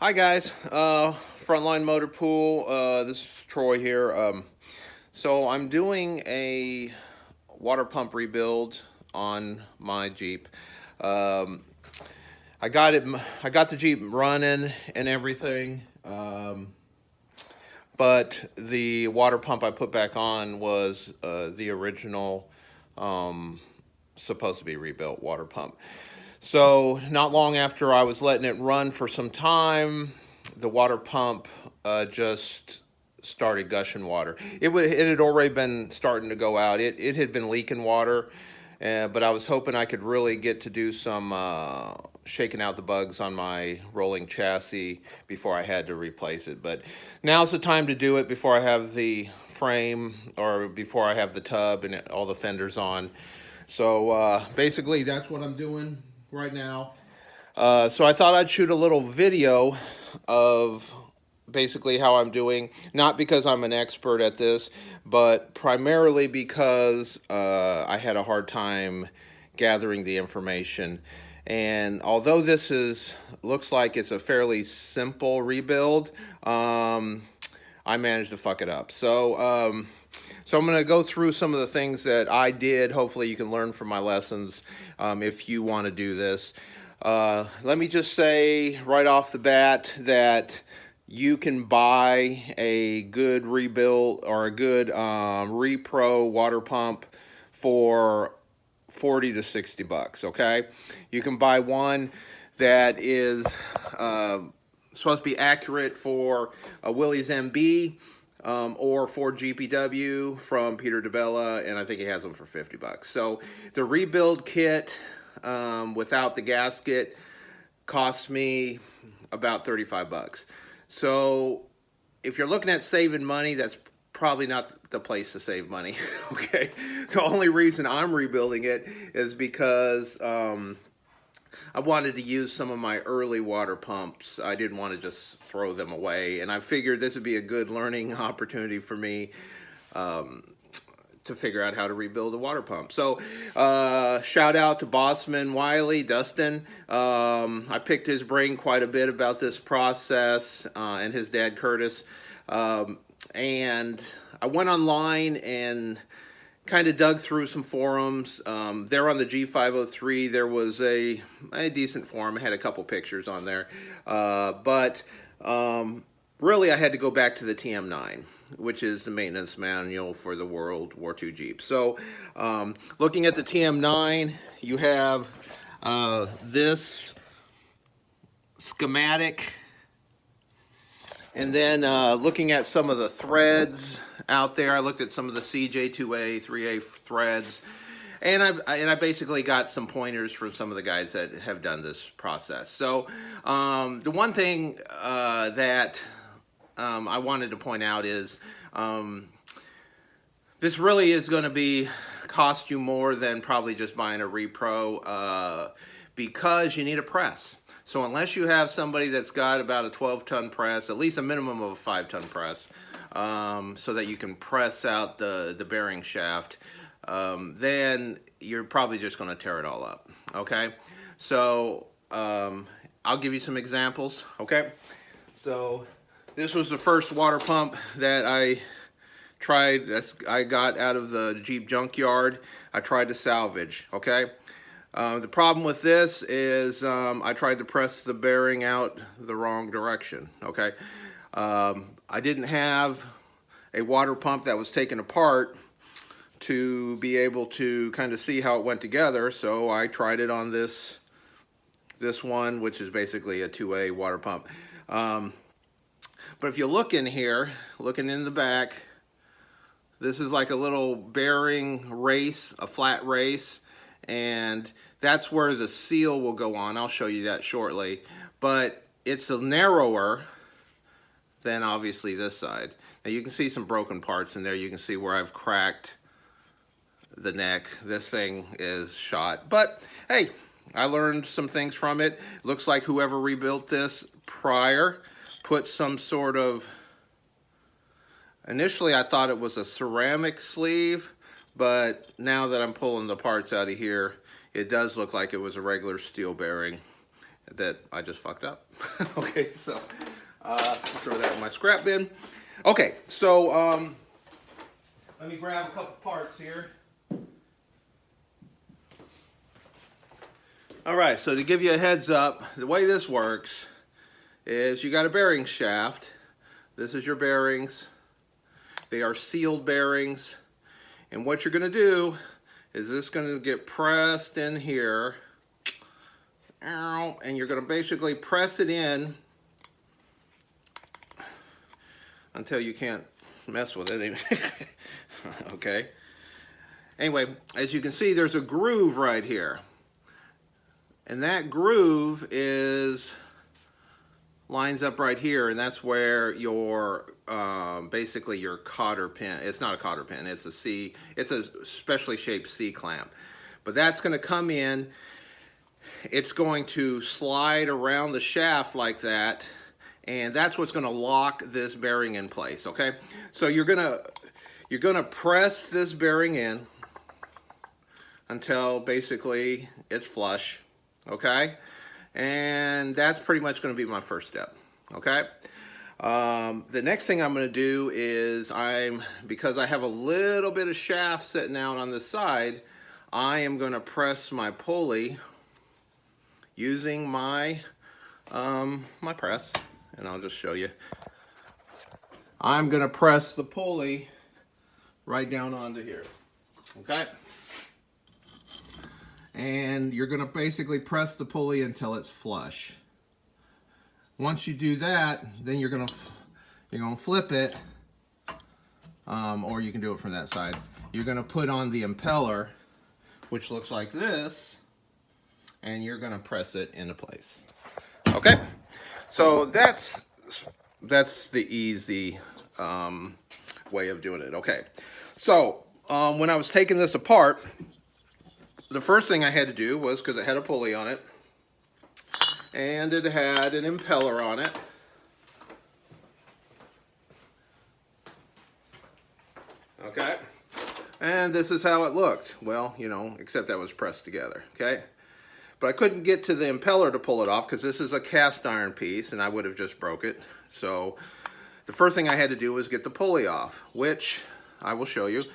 Hi guys, Frontline Motor Pool. This is Troy here. So I'm doing a water pump rebuild on my Jeep. Um, I got it. I got the Jeep running and everything, but the water pump I put back on was the original, supposed to be rebuilt water pump. So not long after I was letting it run for some time, the water pump just started gushing water. It had already been starting to go out. It had been leaking water, but I was hoping I could really get to do some shaking out the bugs on my rolling chassis before I had to replace it. But now's the time to do it before I have the frame or before I have the tub and all the fenders on. So basically that's what I'm doing right now. So I thought I'd shoot a little video of basically how I'm doing, not because I'm an expert at this, but primarily because I had a hard time gathering the information. And although looks like it's a fairly simple rebuild, I managed to fuck it up. So I'm going to go through some of the things that I did. Hopefully you can learn from my lessons if you want to do this. Let me just say right off the bat that you can buy a good rebuild or a good repro water pump for 40 to 60 bucks, okay? You can buy one that is supposed to be accurate for a Willys MB, or for GPW from Peter DeBella, and I think he has them for 50 bucks. So the rebuild kit without the gasket cost me about 35 bucks. So if you're looking at saving money, that's probably not the place to save money. Okay, the only reason I'm rebuilding it is because I wanted to use some of my early water pumps. I didn't want to just throw them away, and I figured this would be a good learning opportunity for me to figure out how to rebuild a water pump. So shout out to Bossman Wiley, Dustin. I picked his brain quite a bit about this process, and his dad Curtis. And I went online and kind of dug through some forums. There on the G503, there was a decent forum. It had a couple pictures on there. But really, I had to go back to the TM9, which is the maintenance manual for the World War II Jeep. So looking at the TM9, you have this schematic. And then looking at some of the threads out there, I looked at some of the CJ2A, 3A threads, and I basically got some pointers from some of the guys that have done this process. So the one thing that I wanted to point out is this really is going to cost you more than probably just buying a repro because you need a press. So unless you have somebody that's got about a 12-ton press, at least a minimum of a 5-ton press, so that you can press out the bearing shaft, then you're probably just going to tear it all up, okay? So I'll give you some examples, okay? So this was the first water pump that I tried. I got out of the Jeep junkyard. I tried to salvage, okay? The problem with this is I tried to press the bearing out the wrong direction, okay? I didn't have a water pump that was taken apart to be able to kind of see how it went together, so I tried it on this one, which is basically a 2A water pump. But if you look in here, looking in the back, this is like a little bearing race, a flat race, and that's where the seal will go on. I'll show you that shortly. But it's narrower than obviously this side. Now you can see some broken parts in there. You can see where I've cracked the neck. This thing is shot. But hey, I learned some things from it. Looks like whoever rebuilt this prior put some sort of... Initially I thought it was a ceramic sleeve, but now that I'm pulling the parts out of here, it does look like it was a regular steel bearing. that I just fucked up. Okay, so throw that in my scrap bin. Okay, so let me grab a couple parts here. All right, so to give you a heads up, the way this works is you got a bearing shaft. This is your bearings. They are sealed bearings. And what you're going to do is this going to get pressed in here. And you're going to basically press it in until you can't mess with it. Okay. Anyway, as you can see, there's a groove right here. And that groove lines up right here, and that's where your basically your cotter pin. It's not a cotter pin. It's a specially shaped C clamp. But that's going to come in. It's going to slide around the shaft like that, and that's what's going to lock this bearing in place. Okay, so you're gonna press this bearing in until basically it's flush. Okay, and that's pretty much going to be my first step. Okay, the next thing I'm going to do is because I have a little bit of shaft sitting out on the side, I am going to press my pulley using my my press, and I'll just show you. I'm going to press the pulley right down onto here. Okay. And you're going to basically press the pulley until it's flush. Once you do that, then you're going to flip it, or you can do it from that side. You're going to put on the impeller, which looks like this, and you're going to press it into place. Okay, so that's the easy way of doing it. Okay, so when I was taking this apart, the first thing I had to do was, because it had a pulley on it, and it had an impeller on it. Okay, and this is how it looked. Well, you know, except that was pressed together, okay? But I couldn't get to the impeller to pull it off because this is a cast iron piece, and I would have just broke it. So the first thing I had to do was get the pulley off, which I will show you.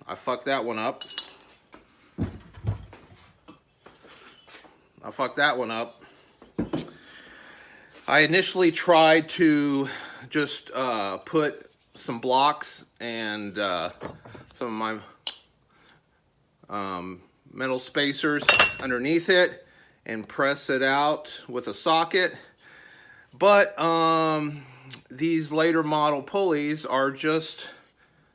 I fucked that one up. I initially tried to just put some blocks and some of my metal spacers underneath it and press it out with a socket. But these later model pulleys are just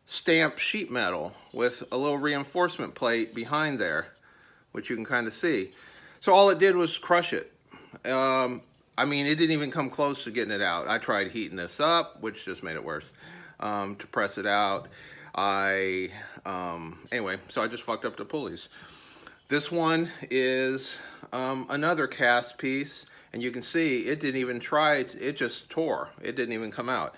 stamped sheet metal with a little reinforcement plate behind there, which you can kind of see. So all it did was crush it. I mean, it didn't even come close to getting it out. I tried heating this up, which just made it worse, to press it out. Anyway, so I just fucked up the pulleys. This one is another cast piece, and you can see it didn't even try, it just tore. It didn't even come out.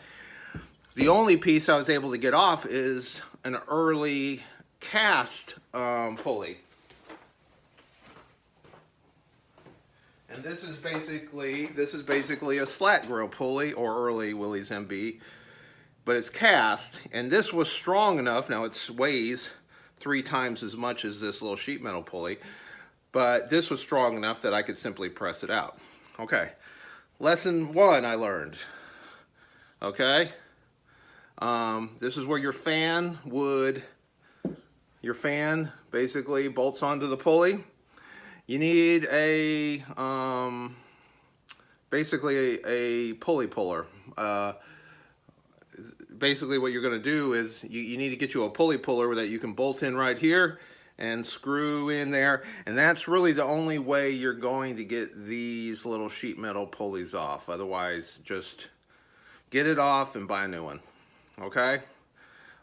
The only piece I was able to get off is an early cast pulley. And this is basically a slat grill pulley, or early Willys MB, but it's cast, and this was strong enough. Now it weighs 3 times as much as this little sheet metal pulley, but this was strong enough that I could simply press it out. Okay, lesson 1 I learned. Okay, this is where your fan basically bolts onto the pulley. You need basically a pulley puller. Basically what you're going to do is you need to get you a pulley puller that you can bolt in right here and screw in there. And that's really the only way you're going to get these little sheet metal pulleys off. Otherwise, just get it off and buy a new one. Okay?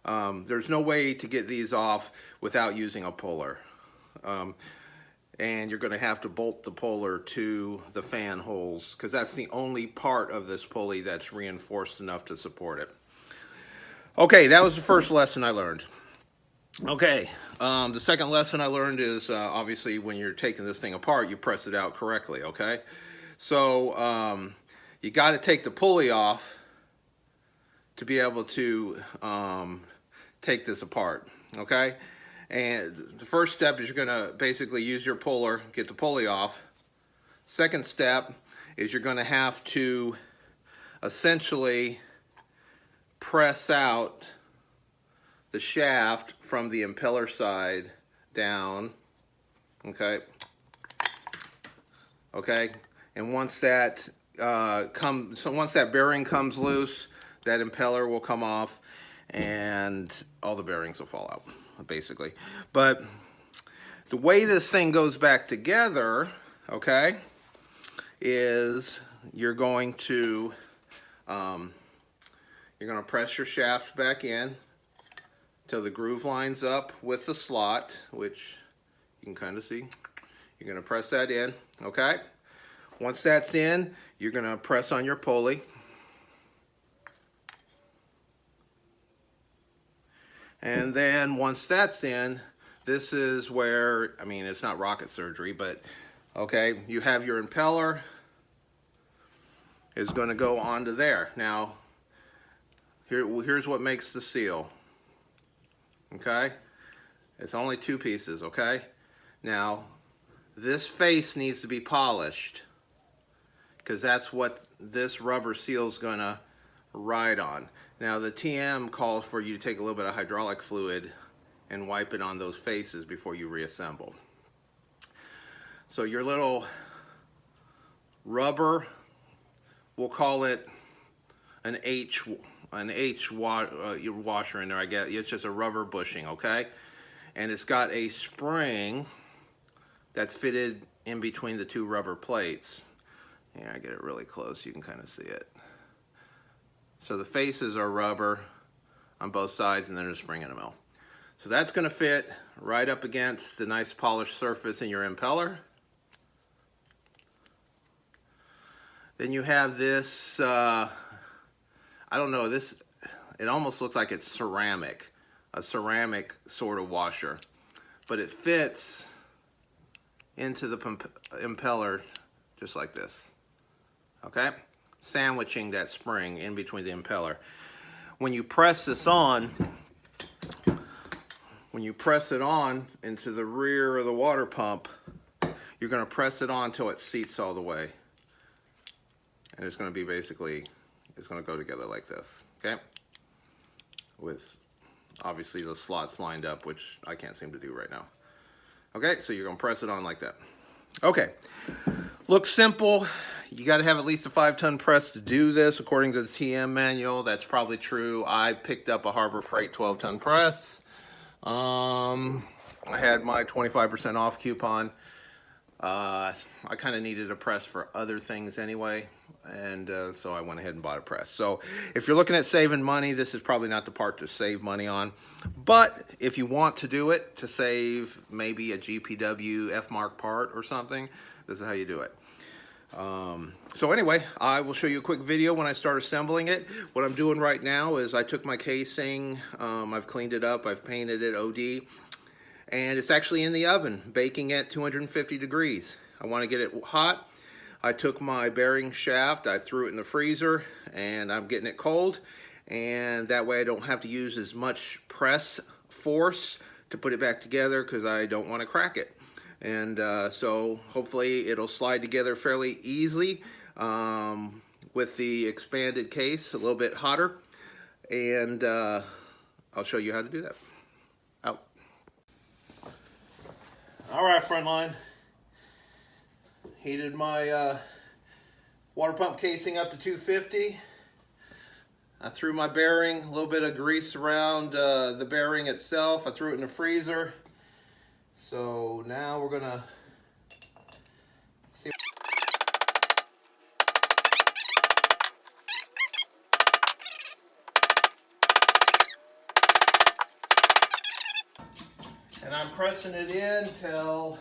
There's no way to get these off without using a puller. And you're going to have to bolt the puller to the fan holes, because that's the only part of this pulley that's reinforced enough to support it. Okay, that was the first lesson I learned. Okay, the second lesson I learned is obviously when you're taking this thing apart, you press it out correctly, okay? So you got to take the pulley off to be able to take this apart, okay? And the first step is you're going to basically use your puller, get the pulley off. Second step is you're going to have to essentially press out the shaft from the impeller side down, okay? Okay, and once that once that bearing comes loose, that impeller will come off, and all the bearings will fall out, basically. But the way this thing goes back together, okay, is you're going to press your shaft back in till the groove lines up with the slot, which you can kind of see. You're going to press that in, okay? Once that's in, you're going to press on your pulley. And then once that's in, this is where, I mean, it's not rocket surgery, but okay, you have your impeller is going to go onto there. Now, here's what makes the seal. Okay, it's only two pieces, okay? Now, this face needs to be polished because that's what this rubber seal is gonna ride on. Now, the TM calls for you to take a little bit of hydraulic fluid and wipe it on those faces before you reassemble. So your little rubber, we'll call it an H washer in there, I guess. It's just a rubber bushing, okay? And it's got a spring that's fitted in between the two rubber plates. Here, I get it really close, you can kind of see it. So the faces are rubber on both sides, and then there's a spring in the middle. So that's going to fit right up against the nice polished surface in your impeller. Then you have this, I don't know, this, it almost looks like it's ceramic, a ceramic sort of washer, but it fits into the impeller just like this, okay? Sandwiching that spring in between the impeller. When you press this on, when you press it on into the rear of the water pump, you're going to press it on until it seats all the way. And it's going to be basically, it's going to go together like this, okay? With obviously the slots lined up, which I can't seem to do right now. Okay, so you're going to press it on like that. Okay, looks simple. You got to have at least a 5-ton press to do this, according to the TM manual. That's probably true. I picked up a Harbor Freight 12-ton press. I had my 25% off coupon. I kind of needed a press for other things anyway, and so I went ahead and bought a press. So if you're looking at saving money, this is probably not the part to save money on. But if you want to do it to save maybe a GPW F-Mark part or something, this is how you do it. So anyway, I will show you a quick video when I start assembling it. What I'm doing right now is I took my casing, I've cleaned it up, I've painted it OD, and it's actually in the oven, baking at 250 degrees. I want to get it hot. I took my bearing shaft, I threw it in the freezer, and I'm getting it cold, and that way I don't have to use as much press force to put it back together because I don't want to crack it. And so hopefully it'll slide together fairly easily with the expanded case, a little bit hotter, and I'll show you how to do that. Out. All right, Frontline. Heated my water pump casing up to 250. I threw my bearing, a little bit of grease around the bearing itself. I threw it in the freezer. So now we're gonna see. And I'm pressing it in till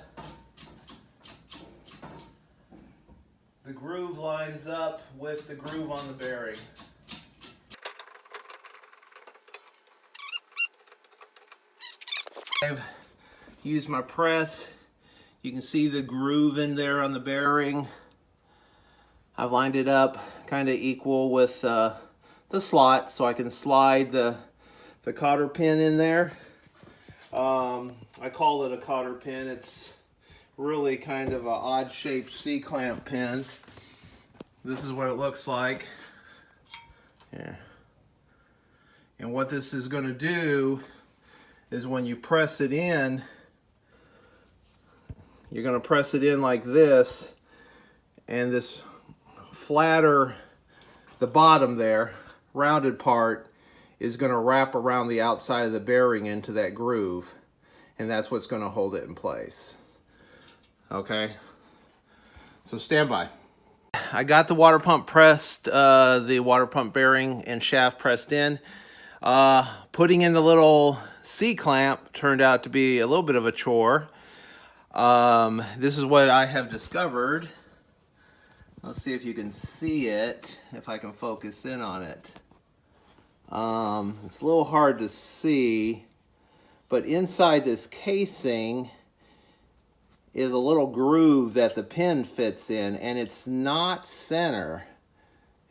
the groove lines up with the groove on the bearing. I've used my press. You can see the groove in there on the bearing. I've lined it up kind of equal with the slot so I can slide the cotter pin in there. I call it a cotter pin. It's really kind of an odd shaped C-clamp pin. This is what it looks like. Here. And what this is going to do is when you press it in, you're going to press it in like this, and this flatter, the bottom there, rounded part, is going to wrap around the outside of the bearing into that groove, and that's what's going to hold it in place. Okay, so stand by. I got the water pump pressed, the water pump bearing and shaft pressed in. Putting in the little C-clamp turned out to be a little bit of a chore. This is what I have discovered. Let's see if you can see it, if I can focus in on it. It's a little hard to see, but inside this casing is a little groove that the pin fits in, and it's not center.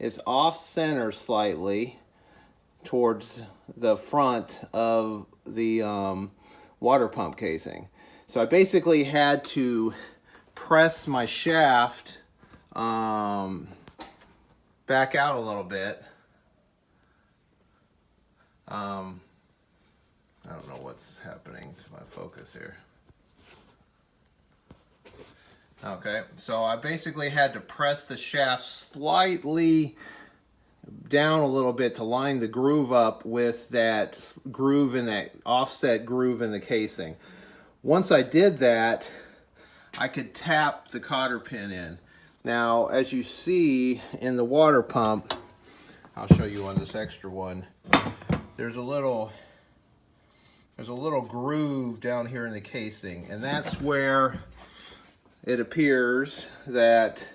It's off center slightly towards the front of the water pump casing. So I basically had to press my shaft back out a little bit. I don't know what's happening to my focus here. Okay, so I basically had to press the shaft slightly down a little bit to line the groove up with that groove in that offset groove in the casing. Once I did that, I could tap the cotter pin in. Now, as you see in the water pump, I'll show you on this extra one, there's a little groove down here in the casing, and that's where it appears that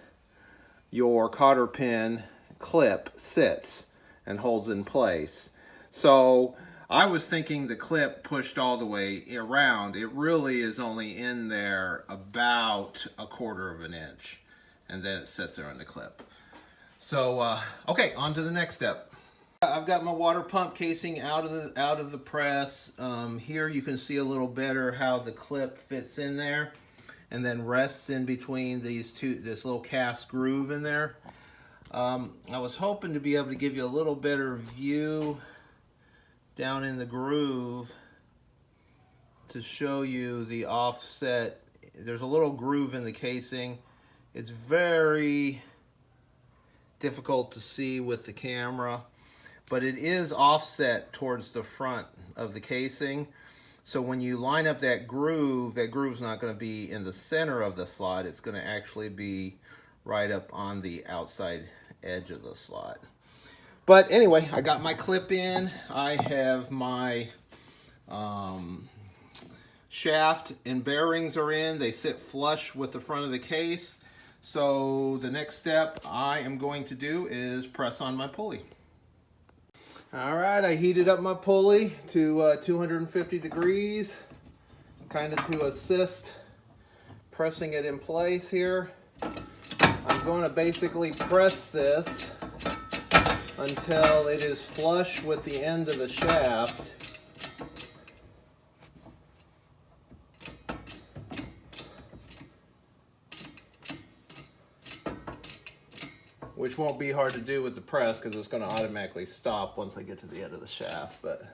your cotter pin clip sits and holds in place. So I was thinking the clip pushed all the way around. It really is only in there about 1/4 of an inch, and then it sits there on the clip. So okay, on to the next step. I've got my water pump casing out of the press. Here you can see a little better how the clip fits in there and then rests in between this little cast groove in there. I was hoping to be able to give you a little better view down in the groove to show you the offset. There's a little groove in the casing. It's very difficult to see with the camera, but it is offset towards the front of the casing. So when you line up that groove's not going to be in the center of the slot. It's going to actually be right up on the outside edge of the slot. But anyway, I got my clip in. I have my shaft and bearings are in. They sit flush with the front of the case. So the next step I am going to do is press on my pulley. All right, I heated up my pulley to 250 degrees, kind of to assist pressing it in place here. I'm going to basically press this until it is flush with the end of the shaft. Which won't be hard to do with the press because it's going to automatically stop once I get to the end of the shaft. But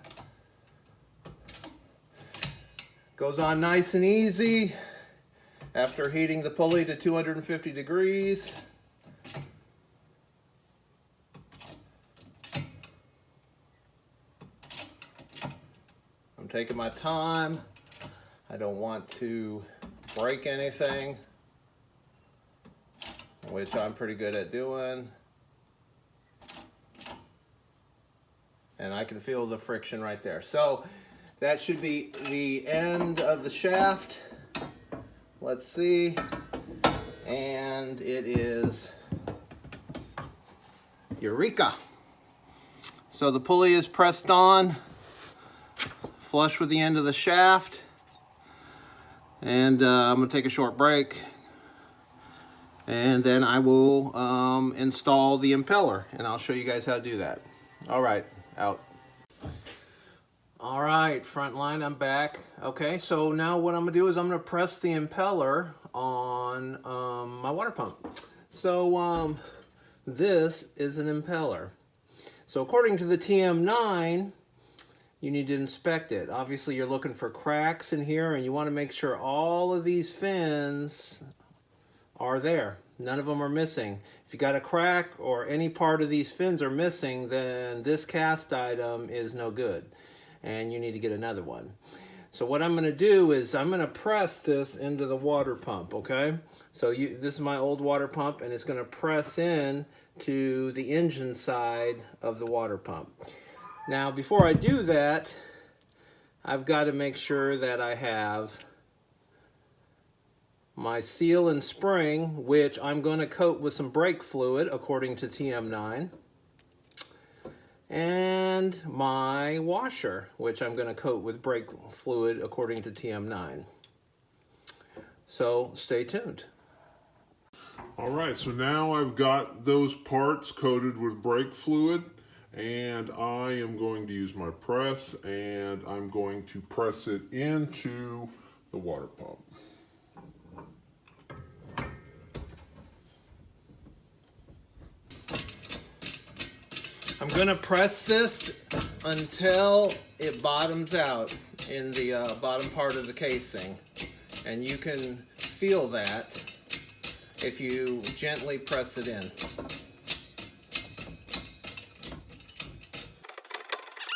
goes on nice and easy after heating the pulley to 250 degrees. I'm taking my time. I don't want to break anything, which I'm pretty good at doing. And I can feel the friction right there. So that should be the end of the shaft. Let's see. And it is Eureka. So the pulley is pressed on, flush with the end of the shaft. And I'm going to take a short break. And then I will install the impeller. And I'll show you guys how to do that. All right, out. All right, front line, I'm back. Okay, so now what I'm going to do is I'm going to press the impeller on my water pump. So this is an impeller. So according to the TM9, you need to inspect it. Obviously, you're looking for cracks in here, and you want to make sure all of these fins are there. None of them are missing. If you got a crack or any part of these fins are missing, then this cast item is no good, and you need to get another one. So what I'm going to do is I'm going to press this into the water pump, okay? So this is my old water pump, and it's going to press in to the engine side of the water pump. Now, before I do that, I've got to make sure that I have my seal and spring, which I'm going to coat with some brake fluid according to TM9, and my washer, which I'm going to coat with brake fluid according to TM9. So stay tuned. All right, so now I've got those parts coated with brake fluid, and I am going to use my press, and I'm going to press it into the water pump. I'm going to press this until it bottoms out in the bottom part of the casing. And you can feel that if you gently press it in.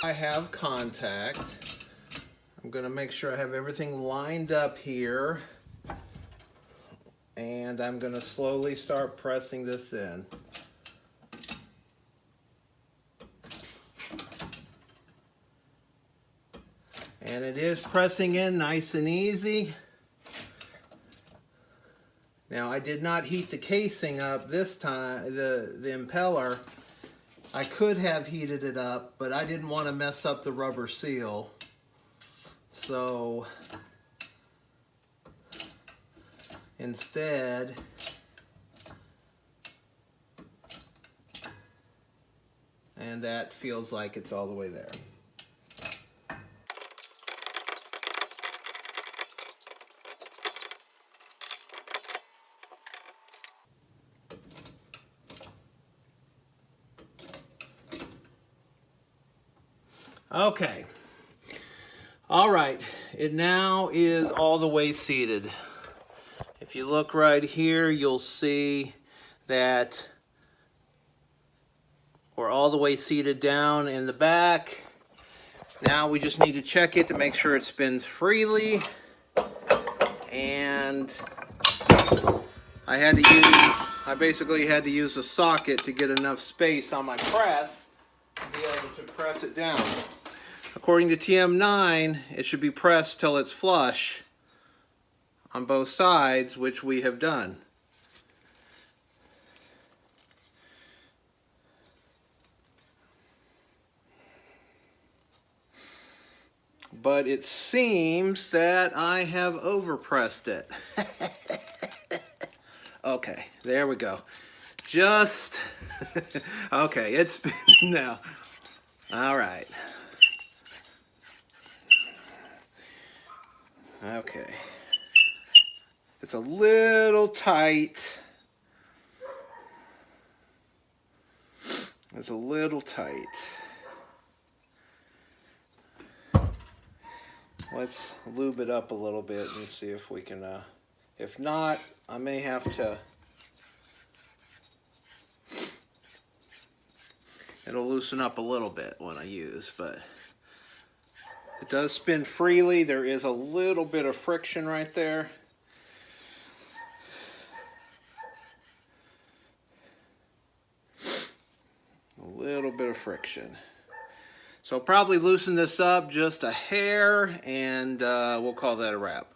I have contact. I'm going to make sure I have everything lined up here. And I'm going to slowly start pressing this in. And it is pressing in nice and easy. Now, I did not heat the casing up this time, the impeller. I could have heated it up, but I didn't want to mess up the rubber seal. So instead, and that feels like it's all the way there. Okay, all right, it now is all the way seated. If you look right here, you'll see that we're all the way seated down in the back. Now we just need to check it to make sure it spins freely. And I basically had to use a socket to get enough space on my press to be able to press it down. According to TM9, it should be pressed till it's flush on both sides, which we have done. But it seems that I have overpressed it. Okay, there we go. Just, okay, it's spinning now. All right. Okay. It's a little tight. It's a little tight. Let's lube it up a little bit and see if we can, if not, I may have to, it'll loosen up a little bit when I use, but it does spin freely. There is a little bit of friction right there. A little bit of friction. So I'll probably loosen this up just a hair, and we'll call that a wrap.